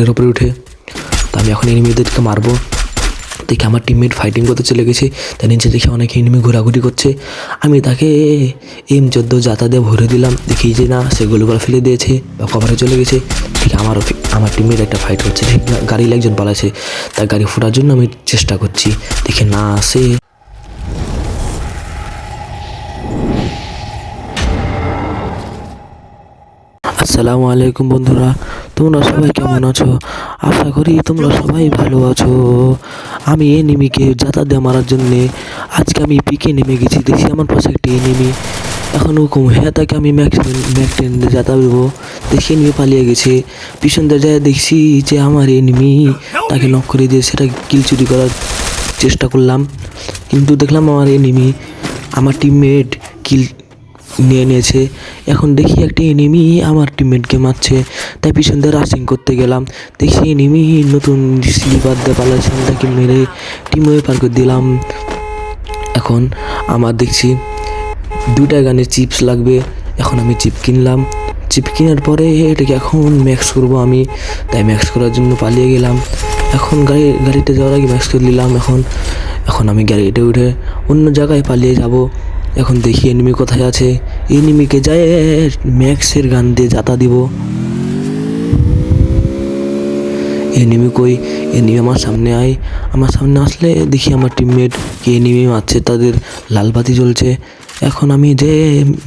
এর উপরে উঠে। তো আমি এখন এনিমিদেরকে মারবো। দেখি আমার টিমমেট ফাইটিং করতে চলে গেছে। তাই নিচে দেখে অনেক এনিমি ঘোরাঘুরি করছে। আমি তাকে M14 জাতা দিয়ে ভরে দিলাম। দেখি যে না, সে গোলগোল ফেলে দিয়েছে বা কভারে চলে গেছে। ঠিক আমার টিমমেট একটা ফাইট করছে, ঠিক না, গাড়ির একজন পালাচ্ছে। তার গাড়ি ফোটার জন্য আমি চেষ্টা করছি, দেখি না আসে। আসসালামু আলাইকুম বন্ধুরা, তোমরা সবাই কেমন আছো? আশা করি তোমরা সবাই ভালো আছো। আমি এনিমিকে জাতা দিয়ে মারার জন্যে আজকে আমি পিকে নেমে গেছি। দেখছি আমার পাশে একটা এনিমি। এখন হুকুম হ্যাঁ, তাকে আমি ম্যাক টেন দিয়ে জাতা দেবো। দেখি এনিমি পালিয়ে গেছে। পিছন দিয়ে যায় দেখছি যে আমার এনিমি, তাকে নক করে দিয়ে সেটা কিল চুরি করার চেষ্টা করলাম, কিন্তু দেখলাম আমার এনিমি, আমার টিমমেট কিল নিয়ে নিয়েছে। এখন দেখি একটা এনিমি আমার টিমমেটকে মারছে, তাই পিছন দিয়ে রাশিং করতে গেলাম। দেখি এনিমি নতুন স্লিপার দিয়ে পালাচ্ছে, তাকে মেরে টিম ওয়েপার করে দিলাম। এখন আমার দেখছি 2টা গানের চিপস লাগবে। এখন আমি চিপ কিনলাম। চিপ কেনার পরে এটাকে এখন ম্যাক্স করবো আমি, তাই ম্যাক্স করার জন্য পালিয়ে গেলাম। এখন গাড়িতে যাওয়ার আগে ম্যাক্স করে নিলাম। এখন আমি গাড়িতে উঠে অন্য জায়গায় পালিয়ে যাব। এখন দেখি এনিমি কোথায় আছে। এনিমিকে যায় ম্যাক্সের গান দিয়ে জাতা দিব। এনিমি কই? এনিমি আমার সামনে আয়। আমার সামনে আসলে দেখি আমার টিমমেট কে এনিমি মারছে, তাদের লাল বাতি জ্বলছে। এখন আমি যে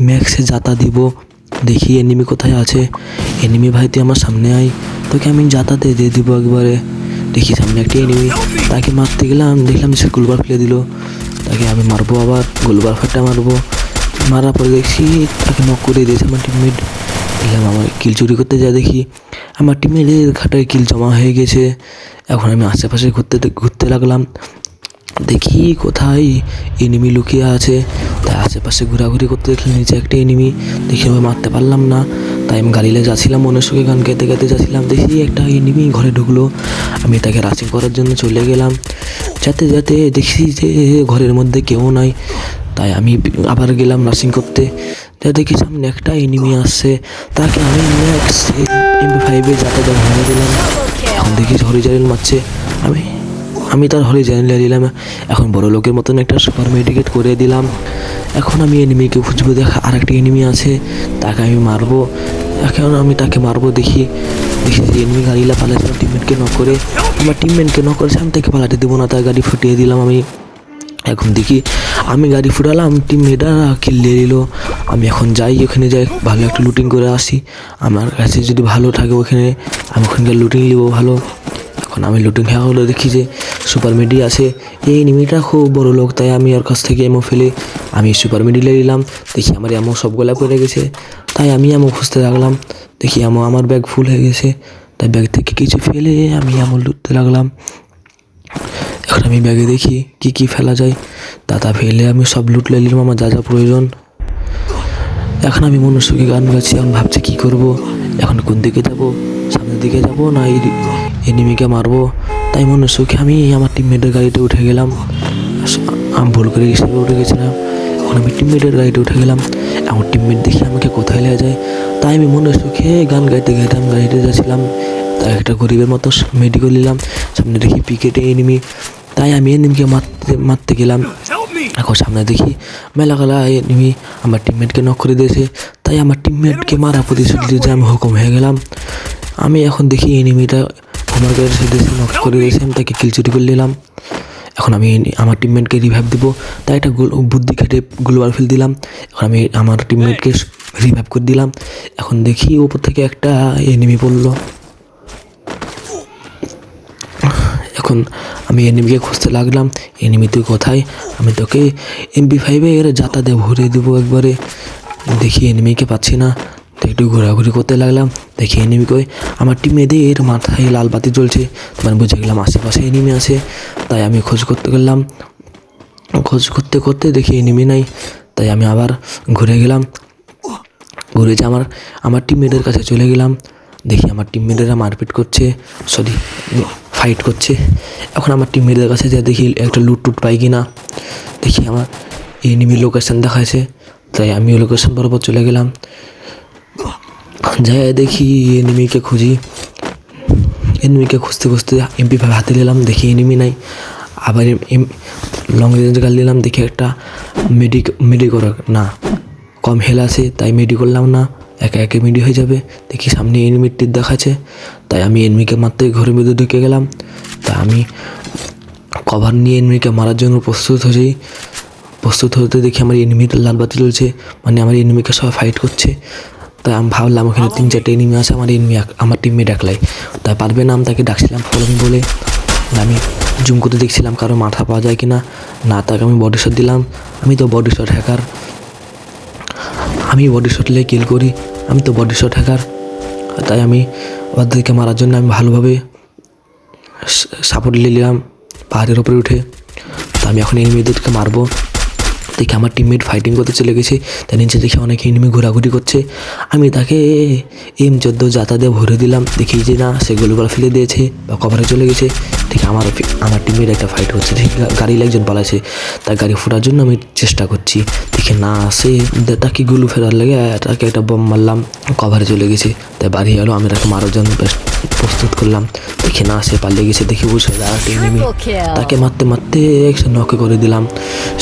ম্যাক্সে জাতা দিব, দেখি এনিমি কোথায় আছে। এনিমি ভাই তুই আমার সামনে আয়, তোকে আমি জাতাতে দিয়ে দিব একবারে। দেখি সামনে একটা এনিমি, তাকে মারতে গেলাম, দেখলাম সে গোলবার ফেলে দিল। তাকে আমি মারবো, আবার গোলবার ফাটটা মারবো। মারার পরে দেখছি তাকে নক করে দিয়েছে আমার টিমমেট। দেখলাম আমার কিল চুরি করতে যা দেখি আমার টিমমেটের খাটায় কিল জমা হয়ে গেছে। এখন আমি আশেপাশে ঘুরতে লাগলাম, দেখি কোথায় এনিমি লুকিয়ে আছে। তাই আশেপাশে ঘোরাঘুরি করতে দেখলাম নিচে একটা এনিমি। দেখি আমি মারতে পারলাম না, তাই আমি গাড়িলে যাচ্ছিলাম, মনের সঙ্গে গান গাইতে গাইতে যাচ্ছিলাম। দেখি একটা এনিমি ঘরে ঢুকলো। আমি তাকে রাশিং করার জন্য চলে গেলাম। যাতে যাতে দেখি যে ঘরের মধ্যে কেউ নাই, তাই আমি আবার গেলাম রাশিং করতে। তাই দেখি সামনে একটা এনিমি আসছে, তাকে আমি MP5 যাতে ভেঙে দিলাম। এখন দেখি হরিজাইল মারছে, আমি তার হরিজাইল দিলাম। এখন বড় লোকের মতন একটা সুপার মেডিকেট করে দিলাম। এখন আমি এনিমিকে খুঁজবো, দেখা আর একটা এনিমি আছে, তাকে আমি মারবো। এখন আমি তাকে মারবো। দেখি যে এনিমি গাড়িলা পালাচ্ছে, আমার টিমমেটকে নক করে, আমার টিমমেটকে নক করেছে। আমি তাকে পালাতে দেবো না, তার গাড়ি ফুটিয়ে দিলাম আমি। এখন দেখি আমি গাড়ি ফুটালাম, টিমমেটরা কিল্লিয়ে দিল। আমি এখন যাই, ওখানে যাই ভালো একটা লুটিং করে আসি। আমার কাছে যদি ভালো থাকে ওখানে, আমি ওখানকার লুটিং নিব ভালো। এখন আমি লুটিং হওয়া হলো, দেখি যে সুপার মেডি আছে। এই এনিমিটা খুব বড় লোক, তাই আমি ওর কাছ থেকে এমো ফেলে আমি সুপার মেডি নিলাম। দেখি আমার এমো সবগুলা পড়ে গেছে, তাই আমি এমো খুঁজতে লাগলাম। দেখি আমার ব্যাগ ফুল হয়ে গেছে, তাই ব্যাগ থেকে কিছু ফেলে আমি এমো লুটতে লাগলাম। এখন আমি ব্যাগে দেখি কি ফেলা যায়, দাদা ফেলে আমি সব লুট নিলাম আমার যা যা প্রয়োজন। এখন আমি মনুষ্যকে গান গাচ্ছি, এখন ভাবছি কী করব, এখন কোন দিকে যাব, সামনের দিকে যাব না এনিমিকে মারবো। তাই মনুষ্যকে আমি আমার টিমমেটের গাড়িতে উঠে গেলাম। আমি ভুল করে হিসেবে উঠে গেছিলাম। এখন আমি টিমমেটের গাড়িতে উঠে গেলাম। আমার টিমমেট দেখি আমাকে কোথায় নিয়ে যায়, তাই আমি মনুষ্যকে গান গাইতে গাইতে আমি গাড়িতে যাচ্ছিলাম। তাই একটা গরিবের মতো মেডিকেল নিলাম। সামনে দেখি পিকেটে এনিমি, তাই আমি এনিমিকে মারতে গেলাম। এখন সামনে দেখি মেলাগালা এনিমি আমার টিমমেটকে নক করে দিয়েছে, তাই আমার টিমমেটকে মারা প্রতিশোধ দিয়েছে। আমি হুকুম হয়ে গেলাম। আমি এখন দেখি এনিমিটা আমার গাড়ির দিয়েছে, নক করে দিয়েছে, আমি তাকে কিল চুরি করে নিলাম। এখন আমি আমার টিমমেটকে রিভাইভ দেবো, তাই একটা বুদ্ধি খেটে গ্লোবাল ফিল দিলাম। এখন আমি আমার টিমমেটকে রিভাইভ করে দিলাম। এখন দেখি উপর থেকে একটা এনিমি পড়লো। এখন আমি এনিমিকে খুঁজতে লাগলাম, এনিমি তুই কোথায়, আমি তোকে MP5 জাতা দিয়ে ভরে দেবো একবারে। দেখি এনিমিকে পাচ্ছি না, তো একটু ঘোরাঘুরি করতে লাগলাম। দেখি এনিমি কই, আমার টিমেদের মাথায় লাল বাতি জ্বলছে, তোমার বুঝে গেলাম আশেপাশে এনিমি আছে। তাই আমি খোঁজ করতে গেলাম, খোঁজ করতে করতে দেখি এনিমি নাই। তাই আমি আবার ঘুরে গেলাম, ঘুরে যে আমার টিমমেটের কাছে চলে গেলাম। দেখি আমার টিমমেটেরা মারপিট করছে, ফাইট করছে। এখন আমার টিমমেটদের কাছে যা দেখি একটা লুট পাই কি না। দেখি আমার এনিমি লোকেশন দেখাচ্ছে, তাই আমি লোকেশন বরাবর চলে গেলাম। যাই দেখি এনিমিকে খুঁজি, এনিমিকে খুঁজতে খুঁজতে MP5 হাতে নিলাম, দেখি এনিমি নাই। আবার লং রেঞ্জ গান নিলাম, দেখি একটা মেডি করা না, কম হেল আছে, তাই মেডি করলাম না, একে একে মেডি হয়ে যাবে। দেখি সামনে এনিমির তীর দেখাচ্ছে, তাই আমি এনিমিকে মারতে ঘরের মধ্যে ঢুকে গেলাম। তাই আমি কভার নিয়ে এনিমিকে মারার জন্য প্রস্তুত হতে দেখি আমার এনিমির লাল বাতি জ্বলছে, মানে আমার এনিমিকে সবাই ফাইট করছে। তাই আমি ভাবলাম ওখানে 3-4টে এনিমি আছে, আমার টিমমেট একলাই, তাই পারবে না। আমি তাকে ডাকছিলাম ফলো মি বলে। আমি জুম করে দেখছিলাম কারো মাথা পাওয়া যায় কি না, তাকে আমি বডি শট দিলাম। আমি তো বডি শট হ্যাকার, আমি বডি শট লেগে কিল করি, আমি তো বডি শট হ্যাকার। তাই আমি ওদেরকে মারার জন্য আমি ভালোভাবে সাপোর্ট নিলাম পাহাড়ের ওপরে উঠে। তো আমি এখন এনিমিদেরকে মারবো। দেখি আমার টিমমেট ফাইটিং করতে চলে গেছে, তাই নিচে দেখি অনেক এনিমি ঘোরাঘুরি করছে। আমি তাকে M14 জাতা দিয়ে ভরে দিলাম, দেখি যে না, সে গোলগুলো ফেলে দিয়েছে বা কভারে চলে গেছে। ঠিক আমার টিমের একটা ফাইট হচ্ছে, ঠিক গাড়ি একজন পালাচ্ছে, তার গাড়ি ফোটার জন্য আমি চেষ্টা করছি। দেখি না, সে তাকে গুলু ফেরার লেগে তাকে একটা বম মারলাম, কভারে চলে গেছে। তাই বাড়ি এলো, আমি তাকে মারার জন্য প্রস্তুত করলাম। দেখি না, সে পালিয়ে গেছে। দেখি বুঝে আর একটা এনিমি, তাকে মারতে মারতে একশো নকে করে দিলাম।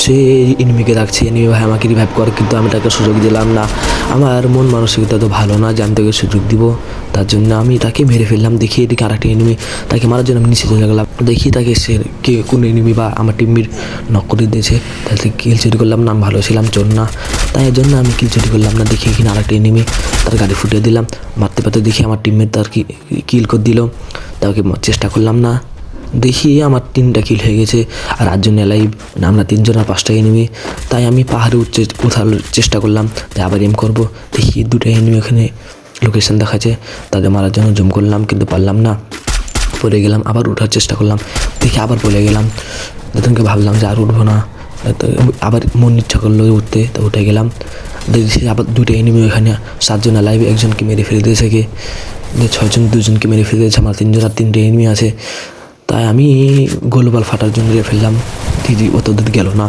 সে এনিমিকে রাখছে, এনিমি ভাই আমাকে রিভাইভ করে, কিন্তু আমি তাকে সুযোগ দিলাম না। আমার মন মানসিকতা তো ভালো না যে আমি তাকে সুযোগ দিব, তার জন্য আমি তাকে মেরে ফেললাম। দেখি এদিকে আর একটা এনিমি, তাকে মারার জন্য আমি নিচে চলে গেলাম। দেখি তাকে সে কোন এনিমি বা আমার টিমের নক করে দিয়েছে, তাহলে কিল চুরি করলাম না, আমি ভালো ছিলাম চোর না, তাই এর জন্য আমি কিল চুরি করলাম না। দেখি এখানে আর একটা এনিমি, তার গাড়ি ফুটিয়ে দিলাম, মারতে পারতে দেখি আমার টিমমেট তার কিল করে দিল, তাকে চেষ্টা করলাম না। দেখি আমার 3টা কিল হয়ে গেছে আর 8জন লাইভ, মানে আমরা 3জন আর 5টা এনিমি। তাই আমি পাহাড়ে উঠার চেষ্টা করলাম, তাই আবার এম করবো। দেখি 2টা এনিমি ওখানে লোকেশন দেখাচ্ছে, তাদের মারার জন্য জুম করলাম, কিন্তু পারলাম না, পড়ে গেলাম। আবার উঠার চেষ্টা করলাম, দেখি আবার পড়ে গেলাম। তখনকে ভাবলাম যে আর উঠবো না, আবার মন ইচ্ছা করলো উঠতে, তো উঠে গেলাম। দেখছি আবার 2টা এনিমি ওখানে, 7জন লাইভ, একজনকে মেরে ফেলে দিয়েছে, 6জন 2জনকে মেরে ফেলে দিয়েছে, আমার 3জন আর 3টে এনিমি আছে। তাই আমি গোলবাল ফাটার জন্য দিয়ে ফেললাম, দিদি অত দূর গেল না।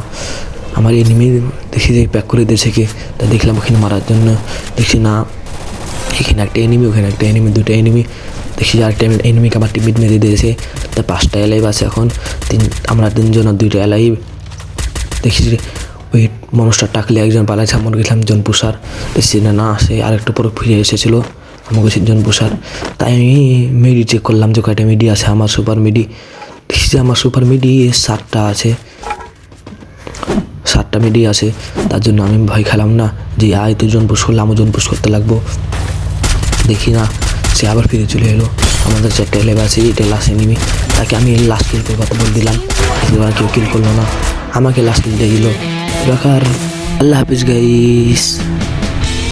আমার এনিমি দেখি যে প্যাক করে দিয়েছে তাই দেখলাম ওখানে মারার জন্য। দেখছি না, এখানে একটা এনিমি, ওখানে একটা এনিমি, 2টা এনিমি। দেখি আর একটা এনিমিকে আমার টিমমেট মেরে দিয়েছে, তাই 5টা লাইভ আছে এখন, আমরা 3জন আর 2টা লাইভ। দেখি যে ওই মানুষটা টাকলে একজন পালাইছে, আমরা গেছিলাম জনপুষার, দেখছি না সে আরেকটু পরে ফিরে এসেছিলো, আমাকে সে জনপুষার। তাই আমি মেডি চেক করলাম যে কয়টা মেডি আছে আমার, সুপার মেডি। দেখছি যে আমার সুপার মেডি 7টা আছে, 7টা মেডি আছে। তার জন্য আমি ভয় খেলাম না যে আয় তুই জনপুষ করলে আমি জনপুষ করতে লাগবো। দেখি না, সে আবার ফিরে চলে এলো। আমাদের 4টা লাইভ আছে, এটা লাস্ট এনিমি, তাকে আমি লাস্ট কিল করে কথা বলে দিলাম, এবার কেউ কিল করলো না, আমাকে লাস্ট কিল দিয়ে দিল। এবার আল্লাহ হাফিজ গাইস।